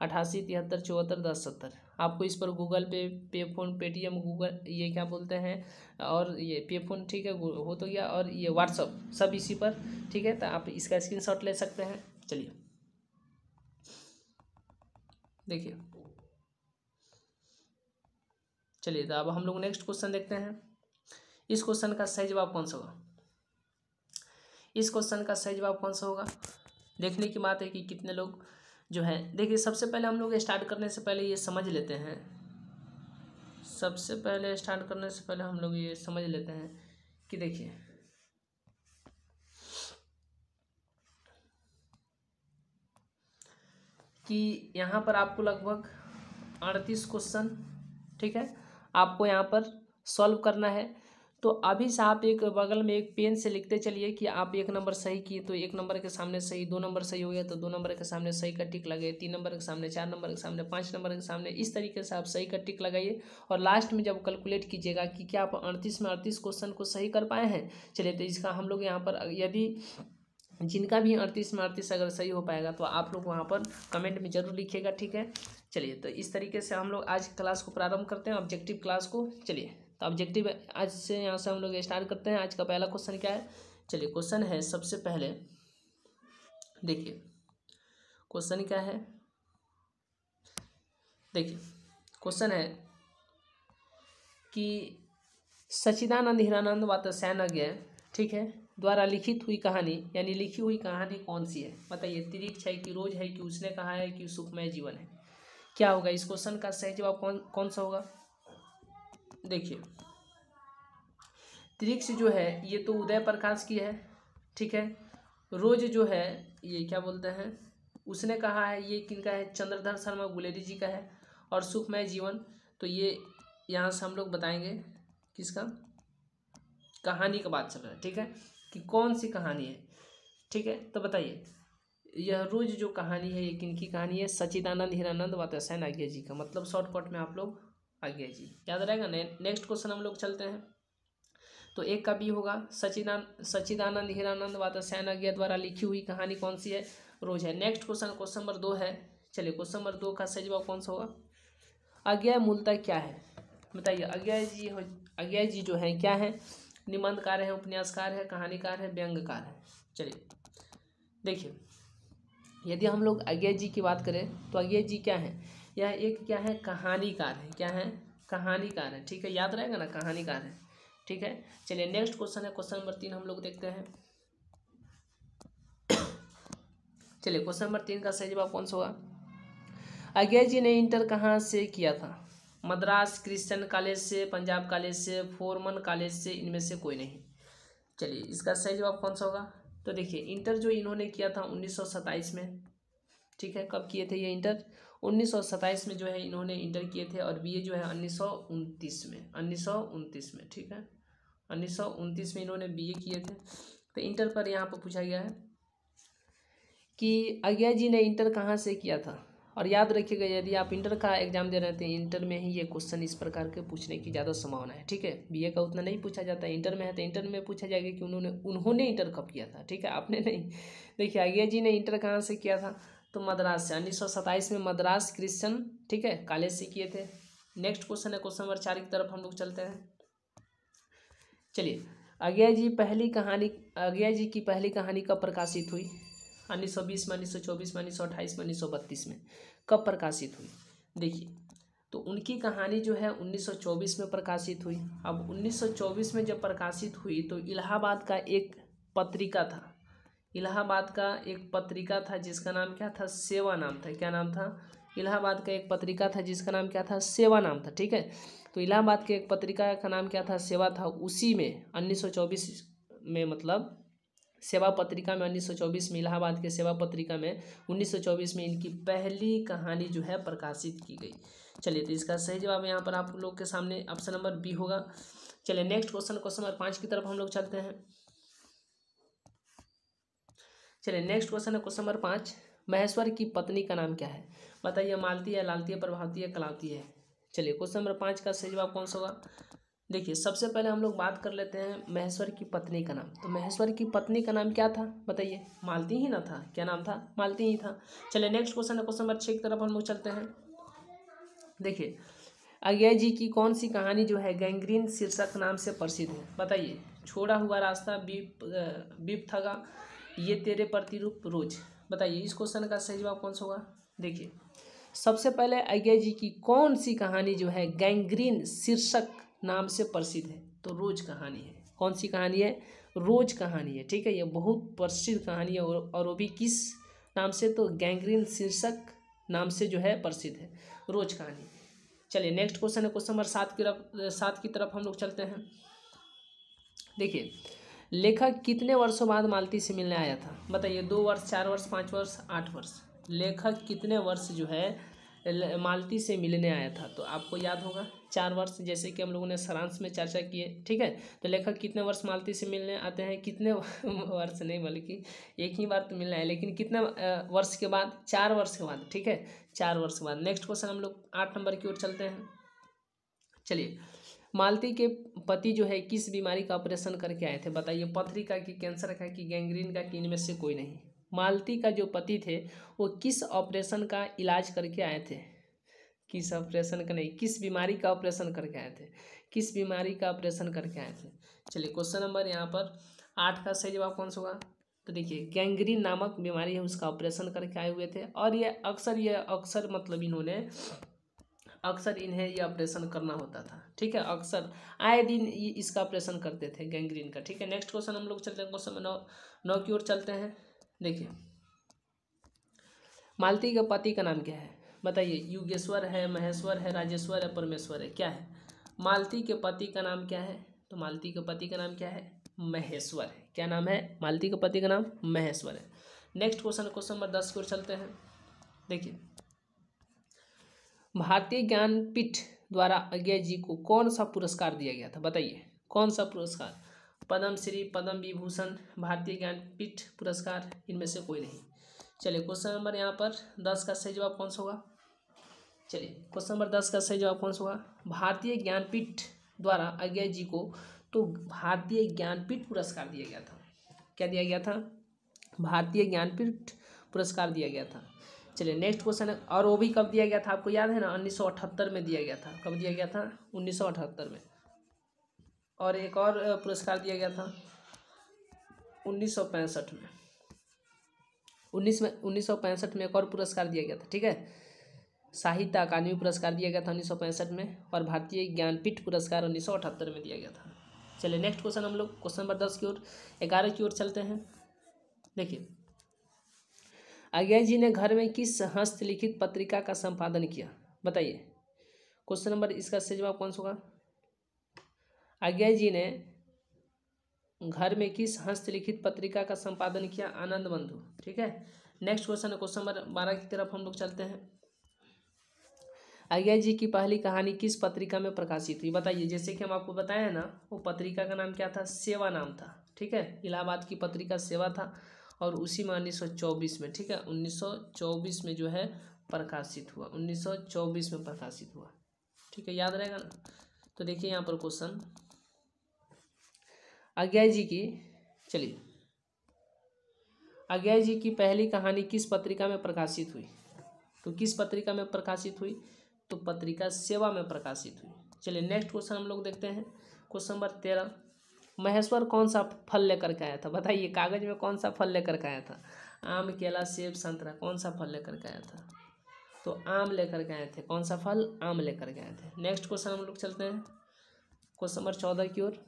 88 73 74 10 70। आपको इस पर गूगल पे, पेफोन, पेटीएम, गूगल, ये क्या बोलते हैं, और ये पेफोन, ठीक है, हो तो गया, और ये व्हाट्सअप, सब इसी पर। ठीक है, तो आप इसका स्क्रीनशॉट ले सकते हैं। चलिए, देखिए, चलिए, तो अब हम लोग नेक्स्ट क्वेश्चन देखते हैं। इस क्वेश्चन का सही जवाब कौन सा होगा? इस क्वेश्चन का सही जवाब कौन सा होगा? देखने की बात है कि कितने लोग जो है, देखिए, सबसे पहले हम लोग स्टार्ट करने से पहले ये समझ लेते हैं, सबसे पहले स्टार्ट करने से पहले हम लोग ये समझ लेते हैं कि देखिए, कि यहाँ पर आपको लगभग 38 क्वेश्चन, ठीक है, आपको यहाँ पर सॉल्व करना है। तो अभी से आप एक बगल में एक पेन से लिखते चलिए कि आप 1 नंबर सही किए तो 1 नंबर के सामने सही, 2 नंबर सही हो गया तो 2 नंबर के सामने सही का टिक लगाइए, 3 नंबर के सामने, 4 नंबर के सामने, 5 नंबर के सामने, इस तरीके से आप सही का टिक लगाइए। और लास्ट में जब कैलकुलेट कीजिएगा कि क्या आप 38 में 38 क्वेश्चन को सही कर पाए हैं। चलिए, तो इसका हम लोग यहाँ पर यदि जिनका भी 38 में 38 अगर सही हो पाएगा तो आप लोग वहाँ पर कमेंट में ज़रूर लिखिएगा, ठीक है। चलिए, तो इस तरीके से हम लोग आज क्लास को प्रारंभ करते हैं, ऑब्जेक्टिव क्लास को। चलिए, तो ऑब्जेक्टिव आज से यहाँ से हम लोग स्टार्ट करते हैं। आज का पहला क्वेश्चन क्या है? चलिए, क्वेश्चन है, सबसे पहले देखिए क्वेश्चन क्या है। देखिए क्वेश्चन है कि सच्चिदानंद हीरानंद वात्स्यायन, ठीक है, द्वारा लिखित हुई कहानी यानी लिखी हुई कहानी कौन सी है? बताइए, तिरिक्ष है कि रोज है कि उसने कहा है कि सुखमय जीवन है? क्या होगा इस क्वेश्चन का सही जवाब? कौन सा होगा? देखिए, तिरिक्ष जो है ये तो उदय प्रकाश की है, ठीक है। रोज जो है ये क्या बोलते हैं, उसने कहा है, ये किनका है? चंद्रधर शर्मा गुलेरी जी का है। और सुखमय जीवन तो ये यहाँ से हम लोग बताएंगे किसका, कहानी का बात चल रहा है, ठीक है, कि कौन सी कहानी है, ठीक है। तो बताइए, यह रोज जो कहानी है ये किनकी कहानी है? सच्चिदानंद हीरानंद वात्स्यायन आज्ञा जी का, मतलब शॉर्टकट में आप लोग आज्ञा जी याद रहेगा। नेक्स्ट क्वेश्चन हम लोग चलते हैं। तो एक का बी होगा, सच्चिदानंद हीरानंद वात्स्यायन आज्ञा द्वारा लिखी हुई कहानी कौन सी है? रोज है। नेक्स्ट क्वेश्चन नंबर 2 है। चलिए, क्वेश्चन नंबर 2 का सही जवाब कौन सा होगा? आज्ञा मूलतः क्या है? बताइए, आज्ञा जी जो है क्या है? निबंधकार है, उपन्यासकार है, कहानीकार है, व्यंग्यकार है। चलिए देखिए, यदि हम लोग आज्ञा जी की बात करें तो आज्ञा जी क्या है? यह एक क्या है? कहानीकार है। क्या है? कहानीकार है, ठीक है, याद रहेगा ना, कहानीकार है, ठीक है। चलिए, नेक्स्ट क्वेश्चन है, क्वेश्चन नंबर 3 हम लोग देखते हैं। चलिए, क्वेश्चन नंबर 3 का सही जवाब कौन सा होगा? आज्ञा जी ने इंटर कहाँ से किया था? मद्रास क्रिश्चियन कॉलेज से, पंजाब कॉलेज से, फोरमन कॉलेज से, इनमें से कोई नहीं। चलिए, इसका सही जवाब कौन सा होगा? तो देखिए, इंटर जो इन्होंने किया था 1927 में, ठीक है। कब किए थे ये इंटर? 1927 में जो है इन्होंने इंटर किए थे। और बीए जो है 1929 में, ठीक है, 1929 में इन्होंने बीए किए थे। तो इंटर पर यहाँ पर पूछा गया है कि आज्ञा जी ने इंटर कहाँ से किया था। और याद रखिएगा, यदि आप इंटर का एग्जाम दे रहे थे, इंटर में ही ये क्वेश्चन इस प्रकार के पूछने की ज़्यादा संभावना है, ठीक है। बीए का उतना नहीं पूछा जाता है, इंटर में है तो इंटर में पूछा जाएगा कि उन्होंने इंटर कब किया था, ठीक है, आपने नहीं। देखिए, आज्ञा जी ने इंटर कहाँ से किया था? तो मद्रास से, 1927 में मद्रास क्रिश्चियन, ठीक है, कॉलेज से किए थे। नेक्स्ट क्वेश्चन है, क्वेश्चन नंबर 4 की तरफ हम लोग चलते हैं। चलिए, आज्ञा जी की पहली कहानी कब प्रकाशित हुई? 1920 में, 1924 में, 1928 में, 1932 में, कब प्रकाशित हुई? देखिए, तो उनकी कहानी जो है 1924 में प्रकाशित हुई। अब 1924 में जब प्रकाशित हुई तो इलाहाबाद का एक पत्रिका था, जिसका नाम क्या था? सेवा नाम था। क्या नाम था? इलाहाबाद का एक पत्रिका था जिसका नाम क्या था? सेवा नाम था, ठीक है। तो इलाहाबाद के एक पत्रिका का नाम क्या था? सेवा था। उसी में 1924 में, मतलब सेवा पत्रिका में 1924 में, इलाहाबाद के सेवा पत्रिका में 1924 में इनकी पहली कहानी जो है प्रकाशित की गई। चलिए, तो इसका सही जवाब यहाँ पर आप लोग के सामने ऑप्शन नंबर बी होगा। चलिए, नेक्स्ट क्वेश्चन नंबर 5 की तरफ हम लोग चलते हैं। चलिए, नेक्स्ट क्वेश्चन है, क्वेश्चन नंबर 5, महेश्वर की पत्नी का नाम क्या है? बताइए, मालती है, लालती है, प्रभावती है, कलावती है? चलिए, क्वेश्चन नंबर 5 का सही जवाब कौन सा होगा? देखिए, सबसे पहले हम लोग बात कर लेते हैं महेश्वर की पत्नी का नाम। तो महेश्वर की पत्नी का नाम क्या था? बताइए, मालती ही ना था? क्या नाम था? मालती ही था। चलिए, नेक्स्ट क्वेश्चन है, क्वेश्चन नंबर 6 की तरफ हम लोग चलते हैं। देखिए, आज्ञा जी की कौन सी कहानी जो है गैंग्रीन शीर्षक नाम से प्रसिद्ध है? बताइए, छोड़ा हुआ रास्ता, बीप थगा, ये तेरे प्रतिरूप, रोज। बताइए, इस क्वेश्चन का सही जवाब कौन सा होगा? देखिए, सबसे पहले आज्ञा जी की कौन सी कहानी जो है गैंग्रीन शीर्षक नाम से प्रसिद्ध है? तो रोज कहानी है। कौन सी कहानी है? रोज कहानी है, ठीक है। ये बहुत प्रसिद्ध कहानी है, और वो भी किस नाम से? तो गैंग्रीन शीर्षक नाम से जो है प्रसिद्ध है, रोज कहानी। चलिए, नेक्स्ट क्वेश्चन है, क्वेश्चन नंबर 7 की तरफ हम लोग चलते हैं। देखिए, लेखक कितने वर्षों बाद मालती से मिलने आया था? बताइए, 2 वर्ष, 4 वर्ष, 5 वर्ष, 8 वर्ष? लेखक कितने वर्ष जो है मालती से मिलने आया था? तो आपको याद होगा 4 वर्ष, जैसे कि हम लोगों ने सारांश में चर्चा की है। ठीक है, तो लेखक कितने वर्ष मालती से मिलने आते हैं? कितने वर्ष नहीं, बल्कि एक ही बार तो मिलना है, लेकिन कितने वर्ष के बाद? 4 वर्ष के बाद। ठीक है, 4 वर्ष के बाद। नेक्स्ट क्वेश्चन हम लोग 8 नंबर की ओर चलते हैं। चलिए, मालती के पति जो है किस बीमारी का ऑपरेशन करके आए थे? बताइए, पथरी का कि कैंसर का कि गैंग्रीन का कि इनमें से कोई नहीं? मालती का जो पति थे वो किस ऑपरेशन का इलाज करके आए थे? किस ऑपरेशन का नहीं, किस बीमारी का ऑपरेशन करके आए थे? किस बीमारी का ऑपरेशन करके आए थे? चलिए, क्वेश्चन नंबर यहाँ पर 8 का सही जवाब कौन सा होगा? तो देखिए, गैंग्रीन नामक बीमारी है, उसका ऑपरेशन करके आए हुए थे। और ये अक्सर मतलब इन्हें ये ऑपरेशन करना होता था। ठीक है, अक्सर आए दिन ये इसका ऑपरेशन करते थे, गैंग्रीन का। ठीक है, नेक्स्ट क्वेश्चन हम लोग चलते हैं, क्वेश्चन 9 की ओर चलते हैं। देखिए, मालती के पति का नाम क्या है? बताइए, युगेश्वर है, महेश्वर है, राजेश्वर है, परमेश्वर है? क्या है? मालती के पति का नाम क्या है? तो मालती के पति का नाम क्या है? महेश्वर है। क्या नाम है? मालती के पति का नाम महेश्वर है। नेक्स्ट क्वेश्चन नंबर 10 की ओर चलते हैं। देखिए, भारतीय ज्ञानपीठ द्वारा अज्ञे जी को कौन सा पुरस्कार दिया गया था? बताइए, कौन सा पुरस्कार? पद्म श्री, पद्म विभूषण, भारतीय ज्ञानपीठ पुरस्कार, इनमें से कोई नहीं। चलिए, क्वेश्चन नंबर यहाँ पर 10 का सही जवाब कौन सा होगा? चलिए, क्वेश्चन नंबर 10 का सही जवाब कौन सा होगा? भारतीय ज्ञानपीठ द्वारा अज्ञे जी को तो भारतीय ज्ञानपीठ पुरस्कार दिया गया था। क्या दिया गया था? भारतीय ज्ञानपीठ पुरस्कार दिया गया था। चलिए, नेक्स्ट क्वेश्चन है, और वो भी कब दिया गया था? आपको याद है ना, 1978 में दिया गया था। कब दिया गया था? 1978 में। और एक और पुरस्कार दिया गया था 1965 में। 1965 में एक और पुरस्कार दिया गया था। ठीक है, साहित्य अकादमी पुरस्कार दिया गया था 1965 में, और भारतीय ज्ञानपीठ पुरस्कार 1978 में दिया गया था। चलिए, नेक्स्ट क्वेश्चन हम लोग क्वेश्चन नंबर 10 की ओर 11 की ओर चलते हैं। देखिए, अज्ञे जी ने घर में किस हस्तलिखित पत्रिका का संपादन किया? बताइए, क्वेश्चन नंबर इसका सही जवाब कौन सा होगा? अज्ञे जी ने घर में किस हस्तलिखित पत्रिका का संपादन किया? आनंद बंधु। ठीक है, नेक्स्ट क्वेश्चन है, क्वेश्चन नंबर 12 की तरफ हम लोग चलते हैं। अज्ञे जी की पहली कहानी किस पत्रिका में प्रकाशित हुई? बताइए, जैसे कि हम आपको बताए हैं ना, वो पत्रिका का नाम क्या था? सेवा नाम था। ठीक है, इलाहाबाद की पत्रिका सेवा था, और उसी में 1924 में, ठीक है, 1924 में जो है प्रकाशित हुआ। 1924 में प्रकाशित हुआ। ठीक है, याद रहेगा ना? तो देखिए यहाँ पर क्वेश्चन, अज्ञे जी की, चलिए, अज्ञे जी की पहली कहानी किस पत्रिका में प्रकाशित हुई? तो किस पत्रिका में प्रकाशित हुई? तो पत्रिका सेवा में प्रकाशित हुई। चलिए, नेक्स्ट क्वेश्चन हम लोग देखते हैं, क्वेश्चन नंबर 13। महेश्वर कौन सा फल लेकर के आया था? बताइए, कागज में कौन सा फल लेकर के आया था? आम, केला, सेब, संतरा, कौन सा फल लेकर के आया था? तो आम लेकर के आए थे। कौन सा फल? आम लेकर के आए थे। नेक्स्ट क्वेश्चन हम लोग चलते हैं, क्वेश्चन नंबर 14 की ओर।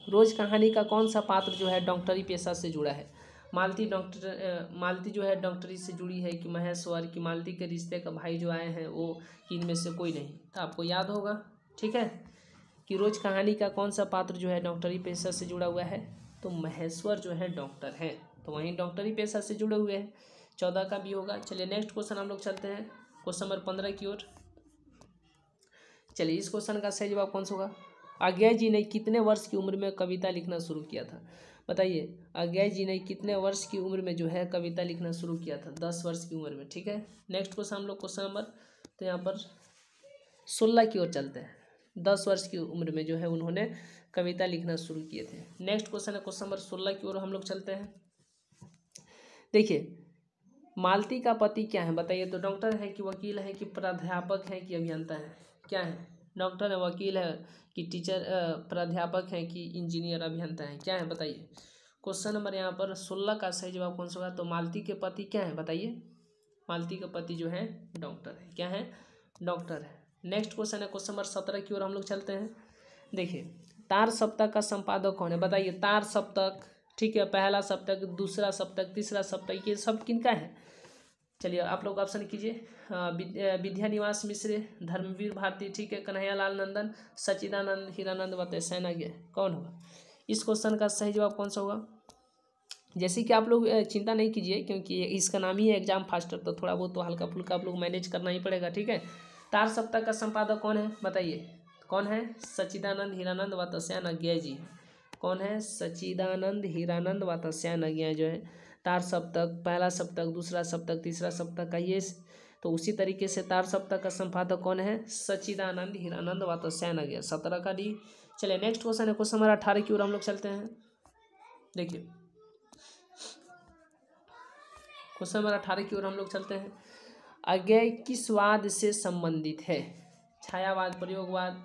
रोज कहानी का कौन सा पात्र जो है डॉक्टरी पेशा से जुड़ा है? मालती जो है डॉक्टरी से जुड़ी है, कि महेश्वर, कि मालती के रिश्ते का भाई जो आए हैं वो, कि इनमें से कोई नहीं? तो आपको याद होगा, ठीक है, कि रोज कहानी का कौन सा पात्र जो है डॉक्टरी पेशा से जुड़ा हुआ है? तो महेश्वर जो है डॉक्टर है, तो वहीं डॉक्टरी पेशा से जुड़े हुए हैं। 14 का भी होगा। चलिए, नेक्स्ट क्वेश्चन हम लोग चलते हैं, क्वेश्चन नंबर 15 की ओर। चलिए, इस क्वेश्चन का सही जवाब कौन सा होगा? अज्ञे जी ने कितने वर्ष की उम्र में कविता लिखना शुरू किया था? बताइए, अज्ञे जी ने कितने वर्ष की उम्र में जो है कविता लिखना शुरू किया था? 10 वर्ष की उम्र में। ठीक है, नेक्स्ट क्वेश्चन हम लोग क्वेश्चन नंबर, तो यहाँ पर 16 की ओर चलते हैं। 10 वर्ष की उम्र में जो है उन्होंने कविता लिखना शुरू किए थे। नेक्स्ट क्वेश्चन है, क्वेश्चन नंबर 16 की ओर हम लोग चलते हैं। देखिए, मालती का पति क्या है? बताइए, तो डॉक्टर है, कि वकील है, कि प्राध्यापक है, कि अभियंता है? क्या है? डॉक्टर है, वकील है, कि टीचर, प्राध्यापक है, कि इंजीनियर, अभियंता है? क्या है? बताइए। क्वेश्चन नंबर यहाँ पर 16 का सही जवाब कौन सा होगा? तो मालती के पति क्या है? बताइए, मालती के पति जो है डॉक्टर है। क्या है? डॉक्टर है। नेक्स्ट क्वेश्चन है, क्वेश्चन नंबर 17 की ओर हम लोग चलते हैं। देखिए, तार सप्तक का संपादक कौन है? बताइए, तार सप्तक, ठीक है, पहला सप्तक, दूसरा सप्तक, तीसरा सप्तक, ये सब किनका है? चलिए, आप लोग ऑप्शन कीजिए। विद्यानिवास मिश्र, धर्मवीर भारती, ठीक है, कन्हैयालाल नंदन, सच्चिदानंद, हीरानंद, बताइए सैनाज्ञ कौन होगा? इस क्वेश्चन का सही जवाब कौन सा होगा? जैसे कि आप लोग चिंता नहीं कीजिए, क्योंकि इसका नाम ही है एग्जाम फास्टर, तो थोड़ा बहुत तो हल्का फुल्का आप लोग मैनेज करना ही पड़ेगा, ठीक है। तार सप्ताह का संपादक कौन है बताइए, कौन है? सच्चिदानंद हीरानंद वात्स्यायन अज्ञेय जी। कौन है? सच्चिदानंद हीरानंद वात्स्यायन अज्ञेय जो है तार सप्तक, पहला सप्तक, दूसरा सप्तक, तीसरा सप्तक का ये, तो उसी तरीके से तार सप्तक का संपादक कौन है? सच्चिदानंद हीरानंद वात्स्यायन अज्ञेय। 17 का डी। चलिए नेक्स्ट क्वेश्चन है, क्वेश्चन नंबर 18 की ओर हम लोग चलते हैं। देखिए क्वेश्चन नंबर 18 की ओर हम लोग चलते हैं। अज्ञेय किस वाद से संबंधित है? छायावाद, प्रयोगवाद,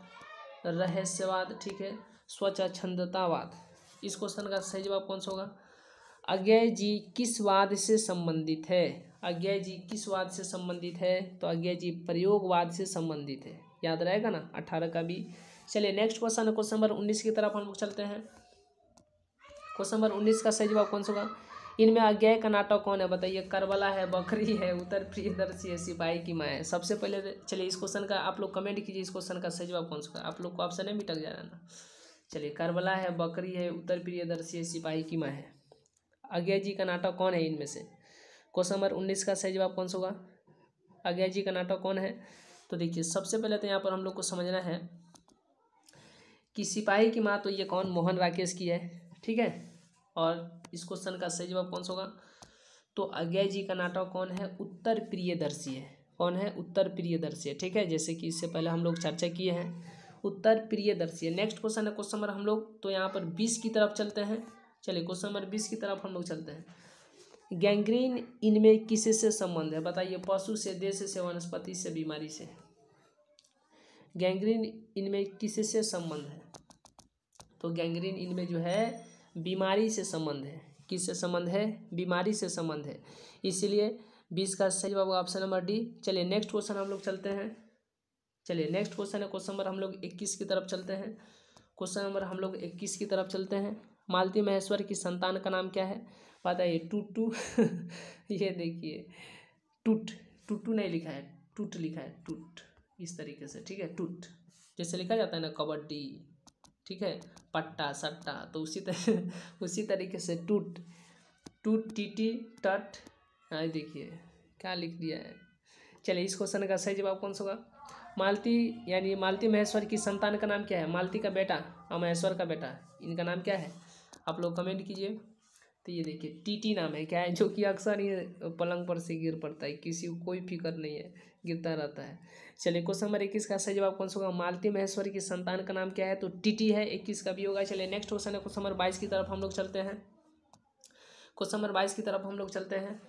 रहस्यवाद, ठीक है, स्वच्छंदतावाद। इस क्वेश्चन का सही जवाब कौन सा होगा? अज्ञेय जी किस वाद से संबंधित है? अज्ञेय जी किस वाद से संबंधित है? तो अज्ञेय जी प्रयोगवाद से संबंधित है, याद रहेगा ना 18 का भी। चलिए नेक्स्ट क्वेश्चन है, क्वेश्चन नंबर 19 की तरफ हम लोग चलते हैं। क्वेश्चन नंबर 19 का सही जवाब कौन सा होगा? इनमें अज्ञेय का नाटक कौन है बताइए? करबला है, बकरी है, उत्तर प्रियदर्शी है, सिपाही की माँ है। सबसे पहले चलिए इस क्वेश्चन का आप लोग कमेंट कीजिए, इस क्वेश्चन का सही जवाब कौन सा होगा? आप लोग को ऑप्शन है मिटक जा रहा ना। चलिए करबला है, बकरी है, उत्तर प्रियदर्शी है, सिपाही की माँ है। अज्ञेय जी का नाटक कौन है इनमें से? क्वेश्चन नंबर 19 का सही जवाब कौन सा होगा? अज्ञेय जी का नाटक कौन है? तो देखिए सबसे पहले तो यहाँ पर हम लोग को समझना है कि सिपाही की माँ तो ये कौन? मोहन राकेश की है, ठीक है। और इस क्वेश्चन का सही जवाब कौन सा होगा? तो अज्ञेय जी का नाटक कौन है? उत्तर प्रियदर्शी है। कौन है? उत्तर प्रियदर्शी है, ठीक है, जैसे कि इससे पहले हम लोग चर्चा किए हैं, उत्तर प्रियदर्शी है। नेक्स्ट क्वेश्चन है, क्वेश्चन नंबर हम लोग तो यहाँ पर 20 की तरफ चलते हैं। चलिए क्वेश्चन नंबर 20 की तरफ हम लोग चलते हैं। गैंग्रीन इनमें किससे संबंध है बताइए? पशु से, देश से, वनस्पति से, बीमारी से। गैंग्रीन इनमें किससे संबंध है? तो गैंग्रीन इनमें जो है बीमारी से संबंध है। किससे संबंध है? बीमारी से संबंध है, इसीलिए 20 का सही जवाब ऑप्शन नंबर डी। चलिए नेक्स्ट क्वेश्चन हम लोग चलते हैं। चलिए नेक्स्ट क्वेश्चन है, क्वेश्चन नंबर हम लोग 21 की तरफ चलते हैं। क्वेश्चन नंबर हम लोग 21 की तरफ चलते हैं। मालती महेश्वर की संतान का नाम क्या है बताइए? टूटू ये देखिए टूट, टूटू नहीं लिखा है, टूट लिखा है, टूट, इस तरीके से, ठीक है, टूट जैसे लिखा जाता है ना कबड्डी, ठीक है, पट्टा सट्टा, तो उसी तरीके से टूट, टूट, टीटी, टट। हाँ देखिए क्या लिख दिया है। चलिए इस क्वेश्चन का सही जवाब कौन सा होगा? मालती यानी मालती महेश्वर की संतान का नाम क्या है? मालती का बेटा और महेश्वर का बेटा, इनका नाम क्या है? आप लोग कमेंट कीजिए। तो ये देखिए टीटी नाम है, क्या है, जो कि अक्सर ये पलंग पर से गिर पड़ता है, किसी को कोई फिक्र नहीं है, गिरता रहता है। चलिए क्वेश्चन नंबर 21 का सही जवाब कौन सा होगा? मालती महेश्वर की संतान का नाम क्या है? तो टीटी है, 21 का भी होगा। चलिए नेक्स्ट क्वेश्चन है, क्वेश्चन नंबर 22 की तरफ हम लोग चलते हैं। क्वेश्चन नंबर 22 की तरफ हम लोग चलते हैं।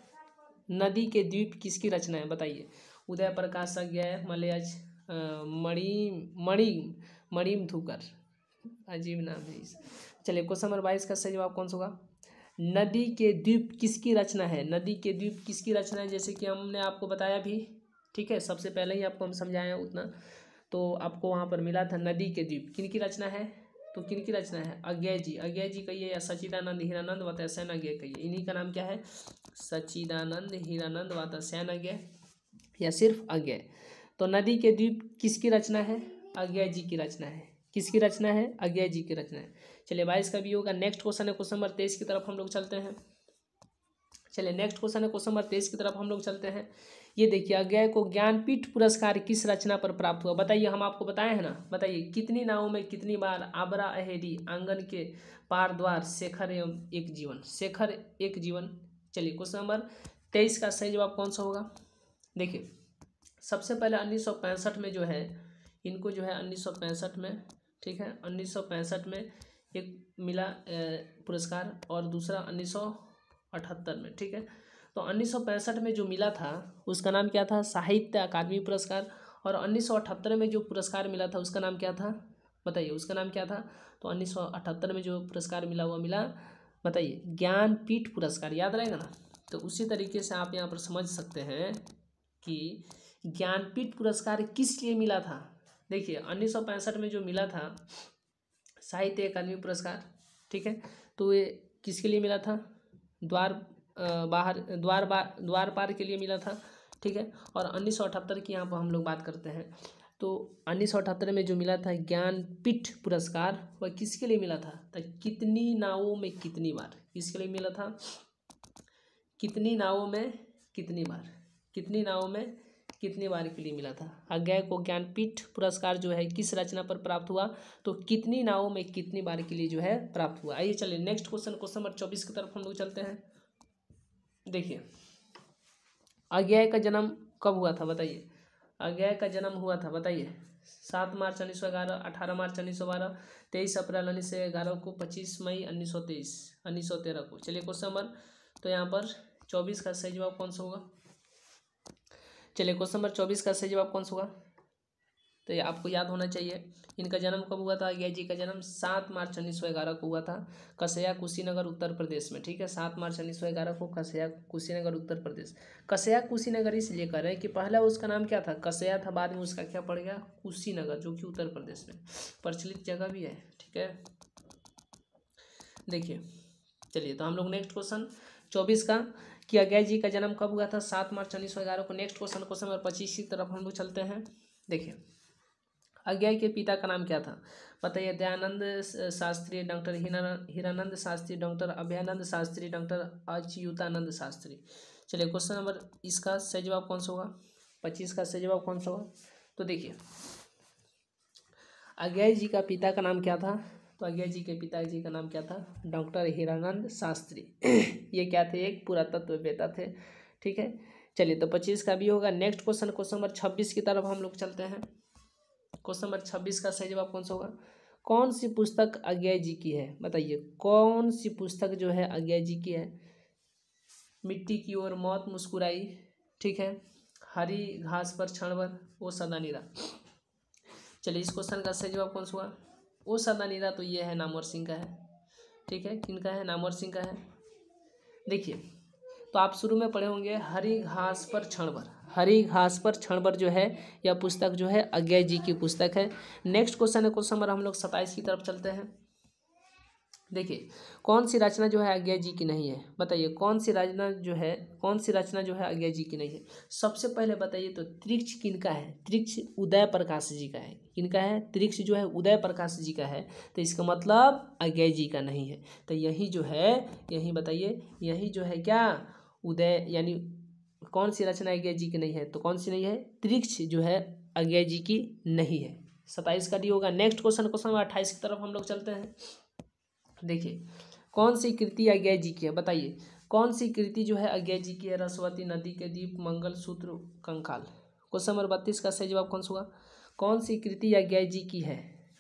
नदी के द्वीप किसकी रचना है बताइए? उदय प्रकाश अज्ञेय, मलयज, मणिम धुकर, अजीब नाम है इस। चलिए क्वेश्चन नंबर 22 का सही जवाब कौन सा होगा? नदी के द्वीप किसकी रचना है? नदी के द्वीप किसकी रचना है? जैसे कि हमने आपको बताया भी, ठीक है, सबसे पहले ही आपको हम समझाए उतना, तो आपको वहाँ पर मिला था नदी के द्वीप किन की रचना है? तो किन की रचना है? अज्ञेय जी, अज्ञेय जी कहिए या सच्चिदानंद हीरानंद वात्स्यायन अज्ञेय कहिए, इन्हीं का नाम क्या है? सच्चिदानंद हीरानंद वात्स्यायन अज्ञेय या सिर्फ अज्ञेय। तो नदी के द्वीप किसकी रचना है? अज्ञेय जी की रचना है। किसकी रचना है? अज्ञेय जी की रचना है। चलिए 22 का भी होगा। नेक्स्ट क्वेश्चन है, क्वेश्चन नंबर 23 की तरफ हम लोग चलते हैं। चलिए नेक्स्ट क्वेश्चन है, क्वेश्चन नंबर 23 की तरफ हम लोग चलते हैं। ये देखिए अज्ञेय को ज्ञानपीठ पुरस्कार किस रचना पर प्राप्त हुआ बताइए? हम आपको बताए हैं ना, बताइए कितनी नावों में कितनी बार, आबरा अहेरी, आंगन के पार द्वार, शेखर एवं एक जीवन, शेखर एक जीवन। चलिए क्वेश्चन नंबर 23 का सही जवाब कौन सा होगा? देखिए सबसे पहले 1965 में जो है इनको जो है 1965 में, ठीक है, 1965 में एक मिला पुरस्कार, और दूसरा 1978 में, ठीक है। तो 1965 में जो मिला था उसका नाम क्या था? साहित्य अकादमी पुरस्कार। और 1978 में जो पुरस्कार मिला था उसका नाम क्या था बताइए? उसका नाम क्या था? तो 1978 में जो पुरस्कार मिला हुआ मिला बताइए? ज्ञानपीठ पुरस्कार, याद रहेगा ना। तो उसी तरीके से आप यहाँ पर समझ सकते हैं कि ज्ञानपीठ पुरस्कार किस लिए मिला था। देखिए 1965 में जो मिला था साहित्य अकादमी पुरस्कार, ठीक है, तो ये किसके लिए मिला था? द्वार पार के लिए मिला था, ठीक है। और 1978 की यहाँ पर हम लोग बात करते हैं, तो 1978 में जो मिला था ज्ञानपीठ पुरस्कार वह किसके लिए मिला था? तो कितनी नावों में कितनी बार, इसके लिए मिला था कितनी नावों में कितनी बार, कितनी नावों में कितनी बार के लिए मिला था। अज्ञेय को ज्ञानपीठ पुरस्कार जो है किस रचना पर प्राप्त हुआ, तो कितनी नावों में कितनी बार के लिए जो है प्राप्त हुआ। आइए चलिए नेक्स्ट क्वेश्चन, क्वेश्चन नंबर 24 की तरफ हम लोग चलते हैं। देखिए अज्ञेय का जन्म कब हुआ था बताइए। अज्ञेय का जन्म हुआ था बताइए 7 मार्च 1911, 18 मार्च 1912, 23 अप्रैल 1911 को, 25 मई 1913 को। चलिए क्वेश्चन नंबर, तो यहाँ पर 24 का सही जवाब कौन सा होगा। चलिए क्वेश्चन नंबर 24 का सही जवाब कौन सा होगा, तो ये आपको याद होना चाहिए। इनका जन्म कब हुआ था, अज्ञेय जी का जन्म 7 मार्च 1911 को हुआ था कसया कुशीनगर उत्तर प्रदेश में। ठीक है, 7 मार्च 1911 को कसया कुशीनगर उत्तर प्रदेश। कसया कुशीनगर इसलिए कर रहे हैं कि पहला उसका नाम क्या था, कसया था, बाद में उसका क्या पड़ गया, कुशीनगर, जो कि उत्तर प्रदेश में प्रचलित जगह भी है। ठीक है, देखिए चलिए तो हम लोग नेक्स्ट क्वेश्चन 24 का कि अज्ञेय जी का जन्म कब हुआ था, 7 मार्च 1911 को। नेक्स्ट क्वेश्चन, क्वेश्चन नंबर 25 की तरफ हम लोग चलते हैं। देखिए अज्ञेय के पिता का नाम क्या था बताइए। Dayanand Shastri, doctor Hiranand Shastri, doctor Abhayanand Shastri, doctor Achyutanand Shastri. चलिए क्वेश्चन नंबर इसका सही जवाब कौन सा होगा, 25 का सही जवाब कौन सा होगा। तो देखिए अज्ञेय जी का पिता का नाम क्या था, तो अज्ञेय जी के पिताजी का नाम क्या था, डॉक्टर हीरानंद शास्त्री। ये क्या थे, एक पुरातत्ववेत्ता थे। ठीक है, चलिए तो 25 का भी होगा। नेक्स्ट क्वेश्चन, क्वेश्चन नंबर 26 की तरफ हम लोग चलते हैं। क्वेश्चन नंबर 26 का सही जवाब कौन सा होगा। कौन सी पुस्तक अज्ञेय जी की है बताइए, कौन सी पुस्तक जो है अज्ञेय जी की है। मिट्टी की ओर मौत मुस्कुराई, ठीक है, हरी घास पर क्षण भर, वो सदा निरा। चलिए इस क्वेश्चन का सही जवाब कौन सा हुआ, वो सदा निरा, तो ये है नामवर सिंह का है। ठीक है, किनका है, नामवर सिंह का है। देखिए तो आप शुरू में पढ़े होंगे हरी घास पर क्षण भर, हरी घास पर क्षण भर जो है यह पुस्तक जो है अज्ञेय जी की पुस्तक है। नेक्स्ट क्वेश्चन है, क्वेश्चन नंबर हम लोग 27 की तरफ चलते हैं। देखिए कौन सी रचना जो है अज्ञेय जी की नहीं है बताइए, कौन सी रचना जो है, कौन सी रचना जो है अज्ञेय जी की नहीं है। सबसे पहले बताइए तो त्रिक्ष किनका है, त्रिक्ष उदय प्रकाश जी का है। किनका है, त्रिक्ष जो है उदय प्रकाश जी का है, तो इसका मतलब अज्ञेय जी का नहीं है। तो यही जो है, यही बताइए, यही जो है क्या उदय, यानी कौन सी रचना अज्ञेय जी की नहीं है, तो कौन सी नहीं है, त्रिक्ष जो है अज्ञेय जी की नहीं है। 27 का डी होगा। नेक्स्ट क्वेश्चन, क्वेश्चन नंबर 28 की तरफ हम लोग चलते हैं। देखिए कौन सी कृति अज्ञेय जी की है बताइए, कौन सी कृति जो है अज्ञेय जी की है। रसवती, नदी के दीप, मंगल सूत्र, कंकाल। क्वेश्चन नंबर 32 का सही जवाब कौन सा होगा, कौन सी कृति अज्ञेय जी की है।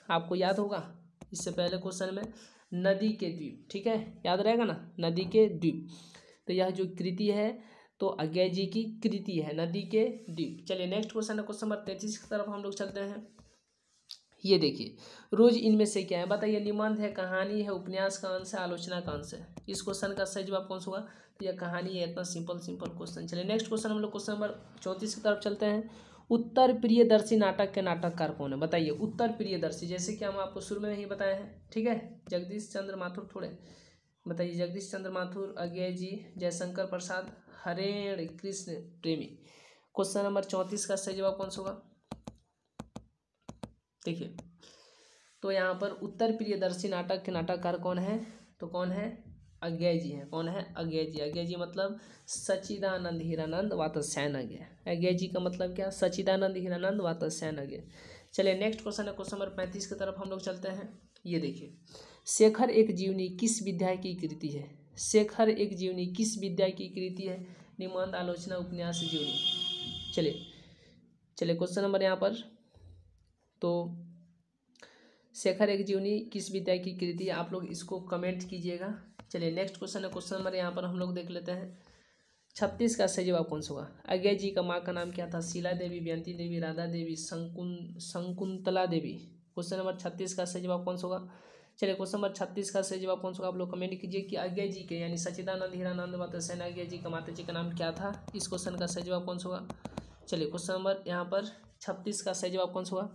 आपको याद होगा इससे पहले क्वेश्चन में नदी के द्वीप, ठीक है, याद रहेगा ना, नदी के द्वीप। तो यह जो कृति है तो अज्ञेय जी की कृति है, नदी के द्वीप। चलिए नेक्स्ट क्वेश्चन है, क्वेश्चन नंबर 33 की तरफ हम लोग चलते हैं। ये देखिए रोज इनमें से क्या है बताइए। निबंध है, कहानी है, उपन्यास का अंश है, आलोचना का अंश है। इस क्वेश्चन का सही जवाब कौन सा होगा, तो यह कहानी है। इतना सिंपल सिंपल क्वेश्चन। चलिए नेक्स्ट क्वेश्चन हम लोग क्वेश्चन नंबर 34 की तरफ चलते हैं। उत्तर प्रियदर्शी नाटक के नाटककार कौन है बताइए। उत्तर प्रियदर्शी, जैसे कि हम आपको शुरू में ही बताए हैं, ठीक है, जगदीश चंद्र माथुर। थोड़े बताइए, जगदीश चंद्र माथुर, अज्ञेय जी, जयशंकर प्रसाद, हरेण कृष्ण प्रेमी। क्वेश्चन नंबर 34 का सही जवाब कौन सा होगा। देखिए तो यहाँ पर उत्तर प्रियदर्शी नाटक के नाटककार कौन है, तो कौन है, अज्ञेय जी हैं। कौन है, अज्ञेय जी। अज्ञेय जी मतलब सच्चिदानंद हीरानंद वात्स्यायन अज्ञेय। अज्ञेय जी का मतलब क्या, सच्चिदानंद हीरानंद वात्स्यायन अज्ञेय। चलिए नेक्स्ट क्वेश्चन है, क्वेश्चन नंबर 35 की तरफ हम लोग चलते हैं। ये देखिए शेखर एक जीवनी किस विद्या की कृति है। शेखर एक जीवनी किस विद्या की कृति है। निबंध, आलोचना, उपन्यास, जीवनी। चलिए चलिए क्वेश्चन नंबर यहाँ पर, तो शेखर एक जीवनी किस विद्या की कृति, आप लोग इसको कमेंट कीजिएगा। चलिए नेक्स्ट क्वेश्चन है, क्वेश्चन नंबर यहाँ पर हम लोग देख लेते हैं। 36 का सही जवाब कौन सा होगा। अज्ञेय जी का माँ का नाम क्या था। शीला देवी, बेयंती देवी, राधा देवी, शकुंतला देवी। क्वेश्चन नंबर 36 का सही जवाब कौन सा होगा। चलिए क्वेश्चन नंबर 36 का सही जवाब कौन सा होगा, आप लोग कमेंट कीजिए कि अज्ञेय जी के यानी सच्चिदानंद हीरानंद वात्स्यायन अज्ञेय जी का माता जी का नाम क्या था। इस क्वेश्चन का सही जवाब कौन सा होगा। चलिए क्वेश्चन नंबर यहाँ पर 36 का सही जवाब कौन सा होगा।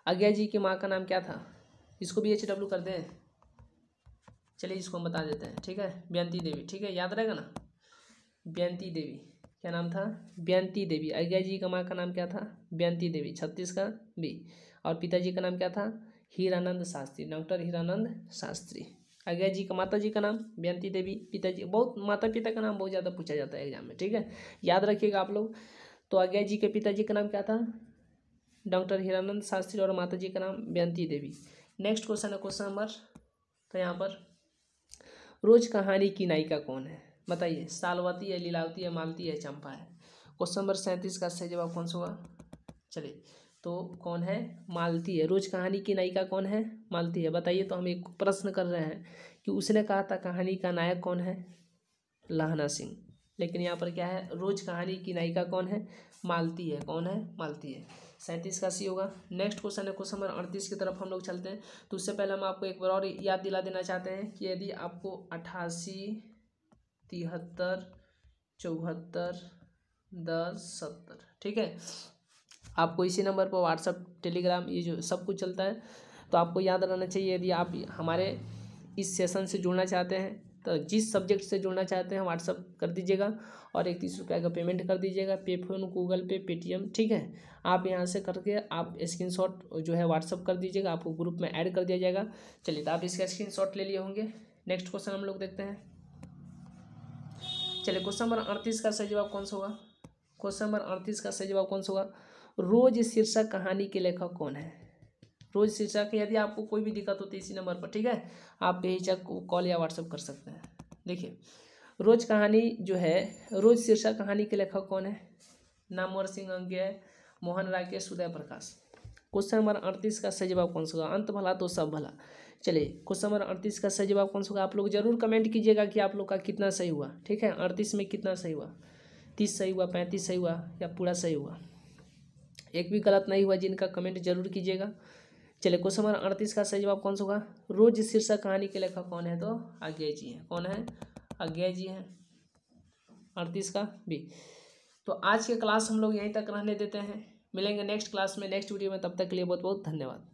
अज्ञेय जी की माँ का नाम क्या था, इसको भी HW कर दें। चलिए इसको हम बता देते हैं, ठीक है, बेयंती देवी। ठीक है, याद रहेगा ना, बेयंती देवी। क्या नाम था, बेयंती देवी। अज्ञेय जी का माँ का नाम क्या था, बेयंती देवी। 36 का बी। और पिताजी का नाम क्या था, हीरानंद शास्त्री, डॉक्टर हीरानंद शास्त्री। अज्ञा जी का माता जी का नाम बेअंती देवी, पिताजी बहुत माता पिता का नाम बहुत ज़्यादा पूछा जाता है एग्जाम में, ठीक है, याद रखिएगा आप लोग। तो अज्ञा जी के पिताजी का नाम क्या था, डॉक्टर हीरानंद शास्त्री, और माता जी का नाम बेअंती देवी। नेक्स्ट क्वेश्चन है क्वेश्चन नंबर, तो यहाँ पर रोज कहानी की नायिका कौन है, बताइए, सालवती है, लीलावती है, मालती है, चंपा है। क्वेश्चन नंबर 37 का सही जवाब कौन सा होगा, चलिए तो कौन है, मालती है। रोज कहानी की नायिका कौन है, मालती है। बताइए, तो हम एक प्रश्न कर रहे हैं कि उसने कहा था कहानी का नायक कौन है, लहना सिंह, लेकिन यहाँ पर क्या है, रोज कहानी की नायिका कौन है, मालती है। कौन है, मालती है। 37 का सी होगा। नेक्स्ट क्वेश्चन है क्वेश्चन नंबर 38 की तरफ हम लोग चलते हैं। तो उससे पहले हम आपको एक बार और याद दिला देना चाहते हैं कि यदि आपको 88, 73, 74, 10, 70, ठीक है, आपको इसी नंबर पर व्हाट्सअप, टेलीग्राम, ये जो सब कुछ चलता है, तो आपको याद रहना चाहिए। यदि आप हमारे इस सेशन से जुड़ना चाहते हैं, तो जिस सब्जेक्ट से जुड़ना चाहते हैं व्हाट्सअप कर दीजिएगा और 31 रुपये का पेमेंट कर दीजिएगा, पेफोन, गूगल पे, पेटीएम, ठीक है। आप यहाँ से करके आप स्क्रीनशॉट जो है व्हाट्सअप कर दीजिएगा, आपको ग्रुप में ऐड कर दिया जाएगा। चलिए, तो आप इसका स्क्रीनशॉट ले लिए होंगे। नेक्स्ट क्वेश्चन हम लोग देखते हैं। चलिए, क्वेश्चन नंबर 38 का सही जवाब कौन सा होगा, क्वेश्चन नंबर 38 का सही जवाब कौन सा होगा, रोज शीर्षक कहानी के लेखक कौन है। रोज शीर्षक, यदि आपको कोई भी दिक्कत होती है इसी नंबर पर, ठीक है, आप बेहिचक कॉल या व्हाट्सअप कर सकते हैं। देखिए, रोज कहानी जो है, रोज शीर्षक कहानी के लेखक कौन है, नामवर सिंह अंग्या, मोहन राकेश, उदय प्रकाश। क्वेश्चन नंबर 38 का सही जवाब कौन सा होगा, अंत भला तो सब भला। चलिए, क्वेश्चन नंबर 38 का सही जवाब कौन सा होगा, आप लोग जरूर कमेंट कीजिएगा कि आप लोग का कितना सही हुआ, ठीक है, 38 में कितना सही हुआ, 30 सही हुआ, 35 सही हुआ, या पूरा सही हुआ। एक भी गलत नहीं हुआ जिनका, कमेंट जरूर कीजिएगा। चलिए, क्वेश्चन नंबर 38 का सही जवाब कौन सा होगा, रोज शीर्षक कहानी के लेखक कौन है, तो अज्ञा जी हैं। कौन है, अज्ञा जी हैं। 38 का बी। तो आज के क्लास हम लोग यहीं तक रहने देते हैं, मिलेंगे नेक्स्ट क्लास में, नेक्स्ट वीडियो में, तब तक के लिए बहुत बहुत धन्यवाद।